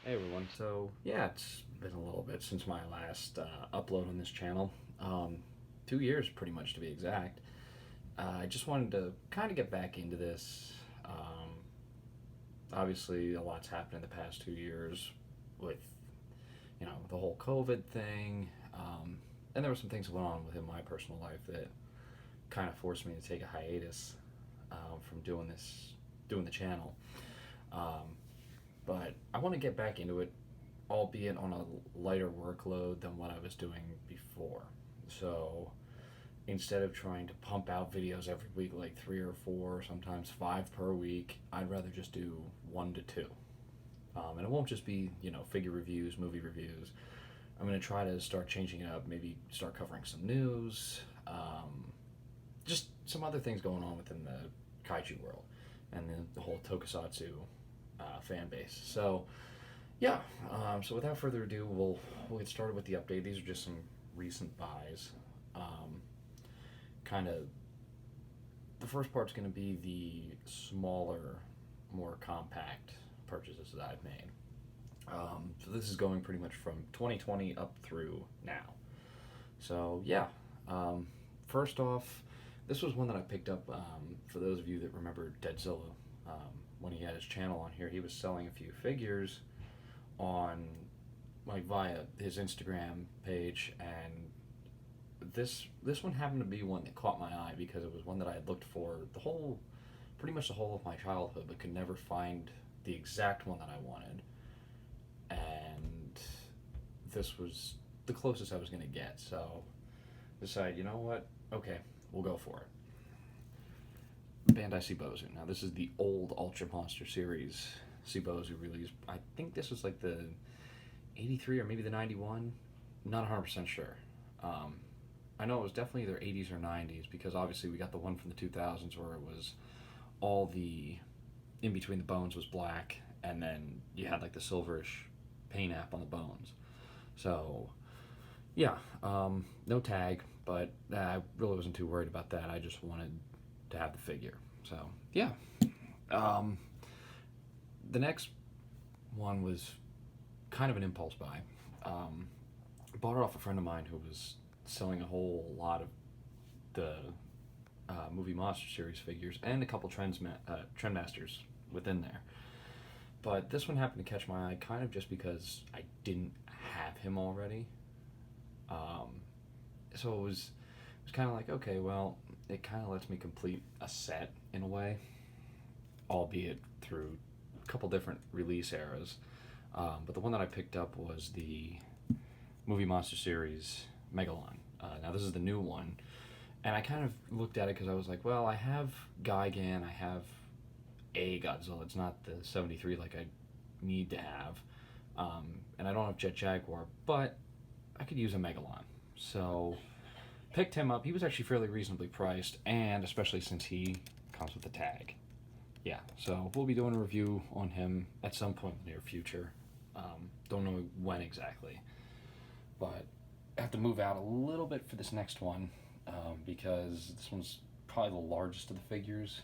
Hey everyone. So yeah, it's been a little bit since my last upload on this channel. 2 years, pretty much to be exact. I just wanted to kind of get back into this. Obviously, a lot's happened in the past 2 years with the whole COVID thing, and there were some things that went on within my personal life that kind of forced me to take a hiatus from doing the channel. Um, but I want to get back into it, albeit on a lighter workload than what I was doing before. So instead of trying to pump out videos every week, like three or four, sometimes five per week, I'd rather just do one to two. And it won't just be, figure reviews, movie reviews. I'm going to try to start changing it up, maybe start covering some news, just some other things going on within the kaiju world and the whole tokusatsu fan base. So yeah. So without further ado, we'll get started with the update. These are just some recent buys. Kind of the first part's going to be the smaller, more compact purchases that I've made. So this is going pretty much from 2020 up through now. So yeah. First off, this was one that I picked up. For those of you that remember Deadzilla, when he had his channel on here, he was selling a few figures on like via his Instagram page, and this one happened to be one that caught my eye because it was one that I had looked for pretty much the whole of my childhood, but could never find the exact one that I wanted, and this was the closest I was going to get. So decided, you know what? Okay, we'll go for it. Bandai Cibozu. Now this is the old Ultra Monster series Cibozu release. I think this was like the 83 or maybe the 91. Not 100% sure. I know it was definitely either 80s or 90s because obviously we got the one from the 2000s where it was all the in between the bones was black, and then you had like the silverish paint app on the bones. So yeah, no tag, but I really wasn't too worried about that. I just wanted to have the figure. So yeah. Um, the next one was kind of an impulse buy. Bought it off a friend of mine who was selling a whole lot of the movie Monster Series figures and a couple Trendmasters within there. But this one happened to catch my eye kind of just because I didn't have him already. Um, so it was kind of like, okay, well, it kind of lets me complete a set in a way, albeit through a couple different release eras. But the one that I picked up was the Movie Monster Series Megalon. Now this is the new one, and I kind of looked at it because I was like, well, I have Gigan, I have a Godzilla. It's not the 73 like I need to have, and I don't have Jet Jaguar, but I could use a Megalon. So picked him up. He was actually fairly reasonably priced, and especially since he comes with a tag. Yeah, so we'll be doing a review on him at some point in the near future. Don't know when exactly, but I have to move out a little bit for this next one because this one's probably the largest of the figures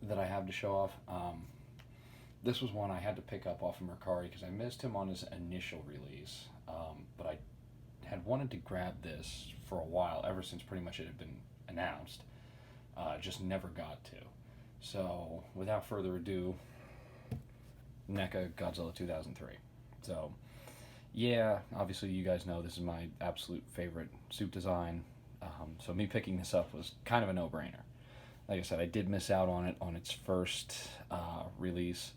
that I have to show off. This was one I had to pick up off of Mercari because I missed him on his initial release, but I had wanted to grab this for a while, ever since pretty much it had been announced. Just never got to. So without further ado, NECA Godzilla 2003. So yeah, obviously you guys know this is my absolute favorite suit design. So me picking this up was kind of a no-brainer. Like I said, I did miss out on it on its first release.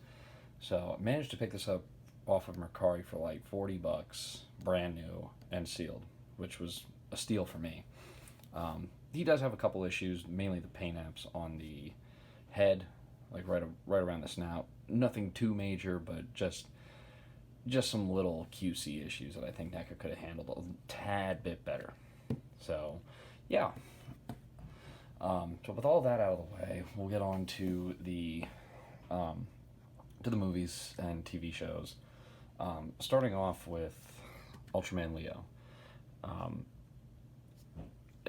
So I managed to pick this up off of Mercari for like $40, brand new and sealed, which was a steal for me. He does have a couple issues, mainly the paint apps on the head, like right around the snout. Nothing too major, but just some little QC issues that I think NECA could have handled a tad bit better. So yeah. So with all that out of the way, we'll get on to the movies and TV shows. Starting off with Ultraman Leo. I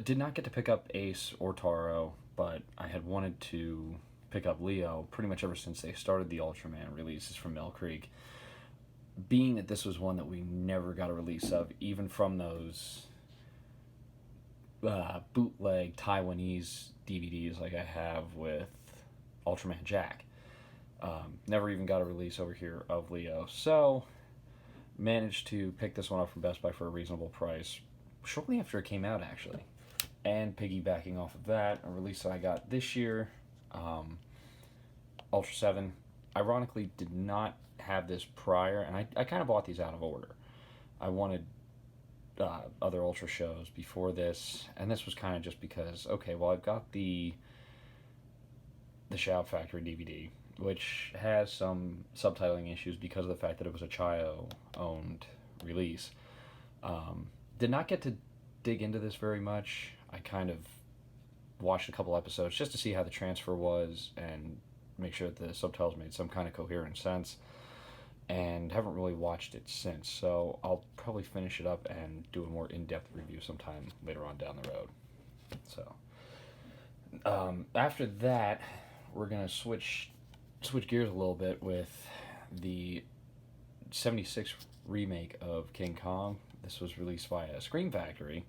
did not get to pick up Ace or Taro, but I had wanted to pick up Leo pretty much ever since they started the Ultraman releases from Mill Creek. being that this was one that we never got a release of, even from those bootleg Taiwanese DVDs like I have with Ultraman Jack. Never even got a release over here of Leo. So, managed to pick this one up from Best Buy for a reasonable price shortly after it came out, actually. And piggybacking off of that, a release that I got this year, Ultra 7. Ironically, did not have this prior, and I kind of bought these out of order. I wanted other Ultra shows before this, and this was kind of just because, okay, well, I've got the Shout Factory DVD, which has some subtitling issues because of the fact that it was a Chayo-owned release. Did not get to dig into this very much. I kind of watched a couple episodes just to see how the transfer was and make sure that the subtitles made some kind of coherent sense, and haven't really watched it since. So I'll probably finish it up and do a more in-depth review sometime later on down the road. So after that, we're gonna switch gears a little bit with the 76 remake of King Kong. This was released via Scream Factory.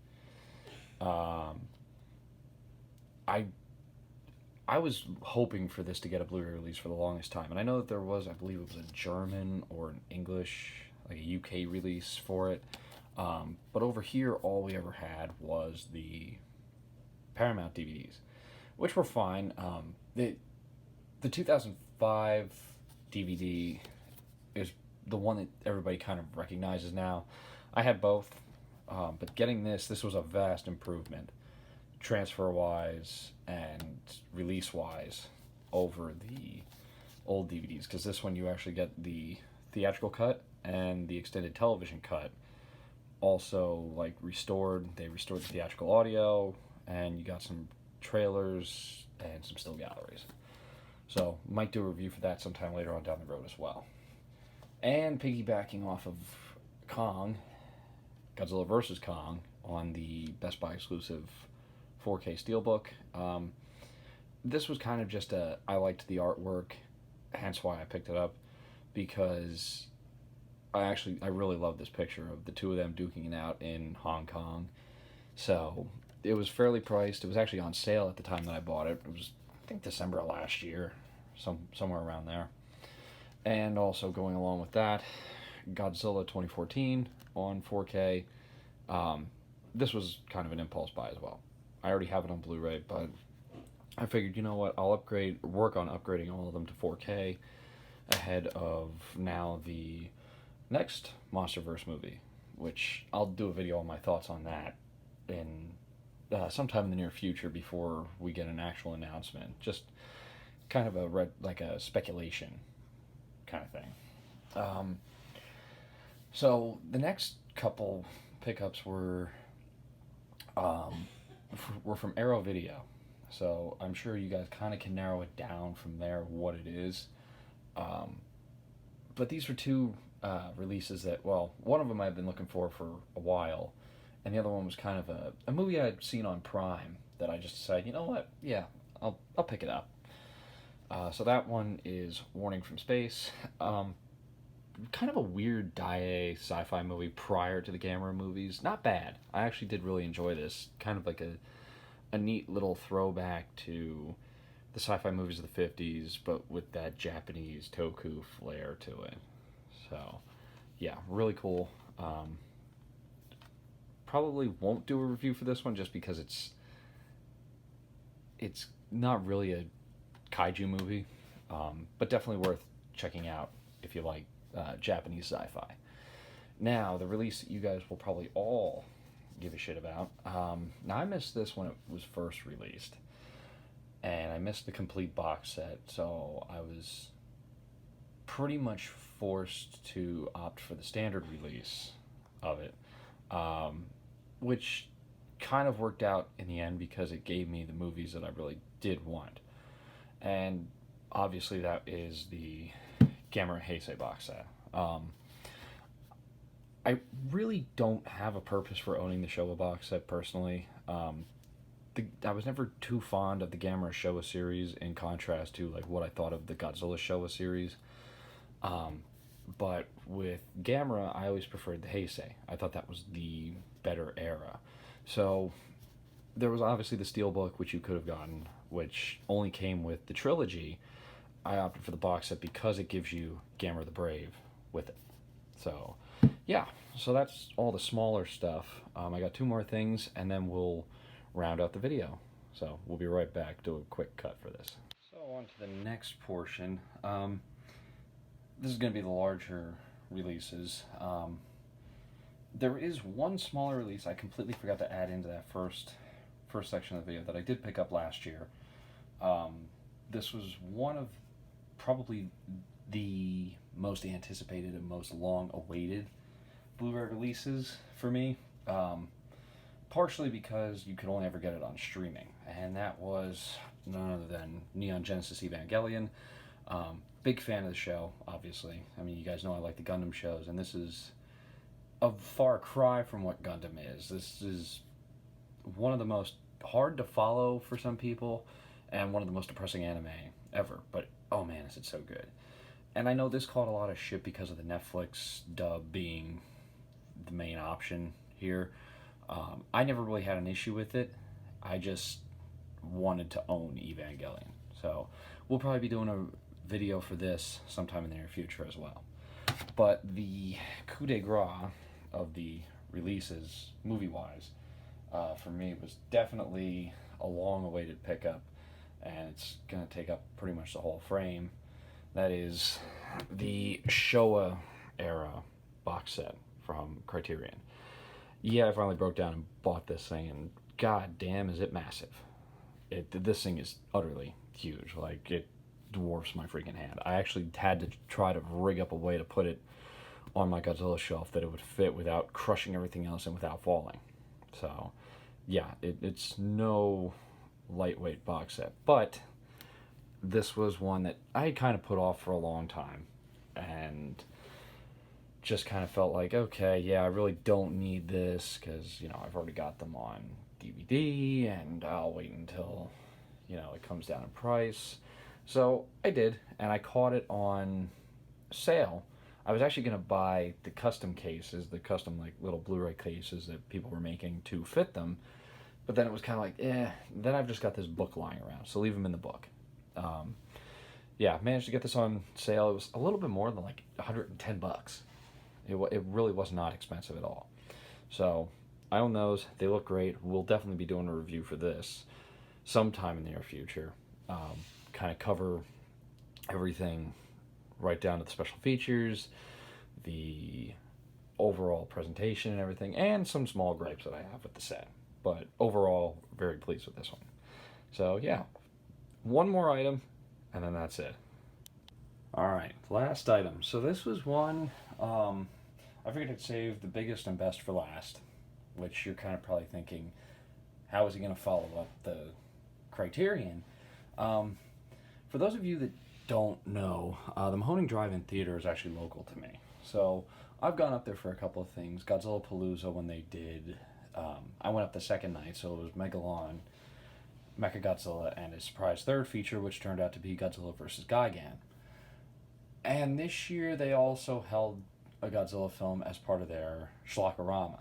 I was hoping for this to get a Blu-ray release for the longest time, and I know that there was, I believe it was a German or an English, like a UK release for it. But over here, all we ever had was the Paramount DVDs, which were fine. The 2005 DVD is the one that everybody kind of recognizes now. I had both, but getting this was a vast improvement, transfer-wise and release-wise, over the old DVDs, because this one you actually get the theatrical cut and the extended television cut also, like, restored. They restored the theatrical audio, and you got some trailers and some still galleries. So, might do a review for that sometime later on down the road as well. And piggybacking off of Kong, Godzilla vs. Kong, on the Best Buy exclusive 4K Steelbook. This was kind of just I liked the artwork, hence why I picked it up, because I really love this picture of the two of them duking it out in Hong Kong. So it was fairly priced. It was actually on sale at the time that I bought it. It was, I think, December of last year, somewhere around there. And also going along with that, Godzilla 2014 on 4K. This was kind of an impulse buy as well. I already have it on Blu-ray, but I figured, you know what, I'll work on upgrading all of them to 4K ahead of now the next MonsterVerse movie, which I'll do a video on my thoughts on that in sometime in the near future before we get an actual announcement. Just kind of a speculation kind of thing. So the next couple pickups were from Arrow Video. So I'm sure you guys kind of can narrow it down from there what it is. But these were two releases that, well, one of them I've been looking for a while, and the other one was kind of a movie I'd seen on Prime that I just decided, you know what, yeah, I'll pick it up. So that one is Warning from Space. Kind of a weird Dai sci-fi movie prior to the Gamera movies. Not bad. I actually did really enjoy this. Kind of like a neat little throwback to the sci-fi movies of the 50s, but with that Japanese toku flair to it. So, yeah, really cool. Probably won't do a review for this one just because it's not really a kaiju movie, but definitely worth checking out if you like Japanese sci-fi. Now, the release that you guys will probably all give a shit about. Now, I missed this when it was first released, and I missed the complete box set, so I was pretty much forced to opt for the standard release of it, which kind of worked out in the end because it gave me the movies that I really did want. And obviously that is the Gamera Heisei box set. I really don't have a purpose for owning the Showa box set personally. I was never too fond of the Gamera Showa series in contrast to like what I thought of the Godzilla Showa series. But with Gamera, I always preferred the Heisei. I thought that was the better era. So there was obviously the Steelbook, which you could have gotten, which only came with the trilogy. I opted for the box set because it gives you Gamera the Brave with it. So, yeah, so that's all the smaller stuff. I got two more things, and then we'll round out the video. So we'll be right back, do a quick cut for this. So on to the next portion. This is going to be the larger releases. There is one smaller release I completely forgot to add into that first section of the video that I did pick up last year. This was one of probably the most anticipated and most long-awaited Blu-ray releases for me. Partially because you could only ever get it on streaming, and that was none other than Neon Genesis Evangelion. Big fan of the show, obviously. I mean, you guys know I like the Gundam shows, and this is a far cry from what Gundam is. This is one of the most hard to follow for some people, and one of the most depressing anime ever. But, oh man, is it so good. And I know this caught a lot of shit because of the Netflix dub being the main option here. I never really had an issue with it. I just wanted to own Evangelion. So we'll probably be doing a video for this sometime in the near future as well. But the coup de grace of the releases, movie-wise, for me was definitely a long-awaited pickup, and it's going to take up pretty much the whole frame. That is the Showa era box set from Criterion. Yeah, I finally broke down and bought this thing, and god damn is it massive. This thing is utterly huge. Like, it dwarfs my freaking hand. I actually had to try to rig up a way to put it on my Godzilla shelf that it would fit without crushing everything else and without falling. So, yeah, it's no lightweight box set. But this was one that I had kind of put off for a long time, and just kind of felt like, okay, yeah, I really don't need this because, you know, I've already got them on DVD, and I'll wait until, you know, it comes down in price. So I did, and I caught it on sale. I was actually going to buy the custom cases, the custom, like, little Blu-ray cases that people were making to fit them, but then it was kind of like, then I've just got this book lying around, so leave them in the book. Yeah, managed to get this on sale. It was a little bit more than like $110. It really was not expensive at all. So I own those. They look great. We'll definitely be doing a review for this sometime in the near future. Kind of cover everything right down to the special features, the overall presentation and everything, and some small gripes that I have with the set. But overall, very pleased with this one. So yeah, one more item, and then that's it. Alright, last item. So this was one, I figured I'd save the biggest and best for last, which you're kind of probably thinking, how is he going to follow up the Criterion? For those of you that don't know, the Mahoning Drive-In Theater is actually local to me. So I've gone up there for a couple of things. Godzilla Palooza, when they did, I went up the second night, so it was Megalon, Mechagodzilla, and his surprise third feature, which turned out to be Godzilla vs. Gigan. And this year they also held a Godzilla film as part of their Schlockorama.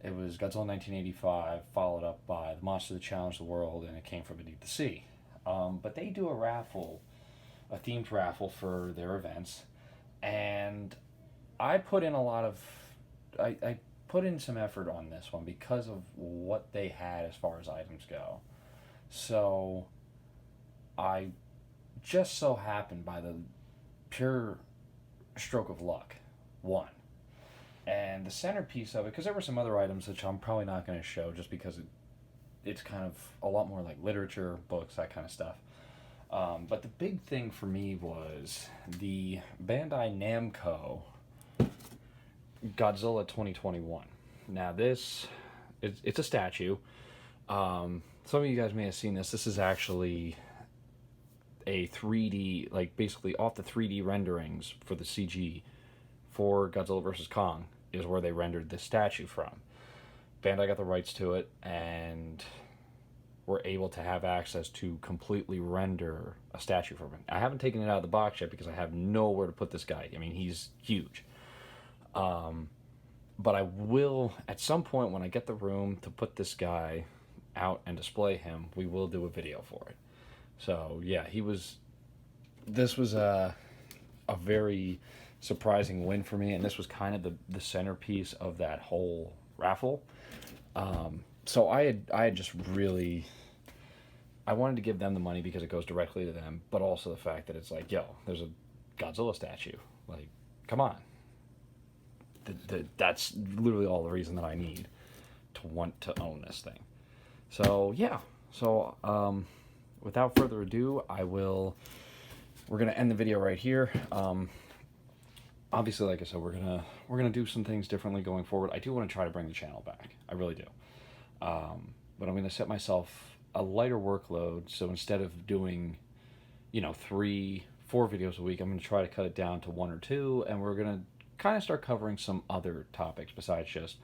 It was Godzilla 1985, followed up by The Monster That Challenged the World, and It Came From Beneath the Sea. But they do a raffle, a themed raffle for their events, and I put in a lot of, I put in some effort on this one because of what they had as far as items go. So I just so happened, by the pure stroke of luck, won. And the centerpiece of it, because there were some other items which I'm probably not going to show just because it's kind of a lot more like literature, books, that kind of stuff. But the big thing for me was the Bandai Namco Godzilla 2021. Now this, it's a statue. Some of you guys may have seen this. This is actually a 3D, like basically off the 3D renderings for the CG for Godzilla vs. Kong is where they rendered this statue from. Bandai got the rights to it and were able to have access to completely render a statue from it. I haven't taken it out of the box yet because I have nowhere to put this guy. I mean, he's huge. But I will, at some point when I get the room to put this guy out and display him, we will do a video for it. So yeah, this was a very surprising win for me, and this was kind of the centerpiece of that whole raffle. So I had just really, I wanted to give them the money because it goes directly to them, but also the fact that it's like, yo, there's a Godzilla statue. Like, come on. That's literally all the reason that I need to want to own this thing. So yeah. So without further ado, we're gonna end the video right here. Obviously, like I said, we're gonna do some things differently going forward. I do want to try to bring the channel back. I really do. But I'm gonna set myself a lighter workload. So instead of doing, 3, 4 videos a week, I'm gonna try to cut it down to 1 or 2, and we're gonna kind of start covering some other topics besides just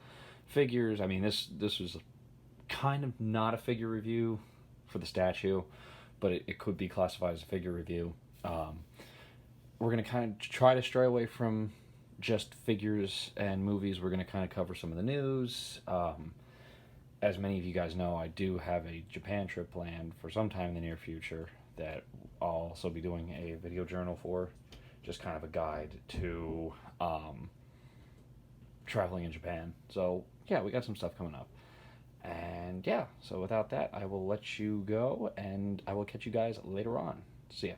figures. I mean, this was kind of not a figure review for the statue, but it could be classified as a figure review. We're going to kind of try to stray away from just figures and movies. We're going to kind of cover some of the news. As many of you guys know, I do have a Japan trip planned for sometime in the near future that I'll also be doing a video journal for. Just kind of a guide to traveling in Japan. So yeah, we got some stuff coming up. And yeah, so without that, I will let you go, and I will catch you guys later on. See ya.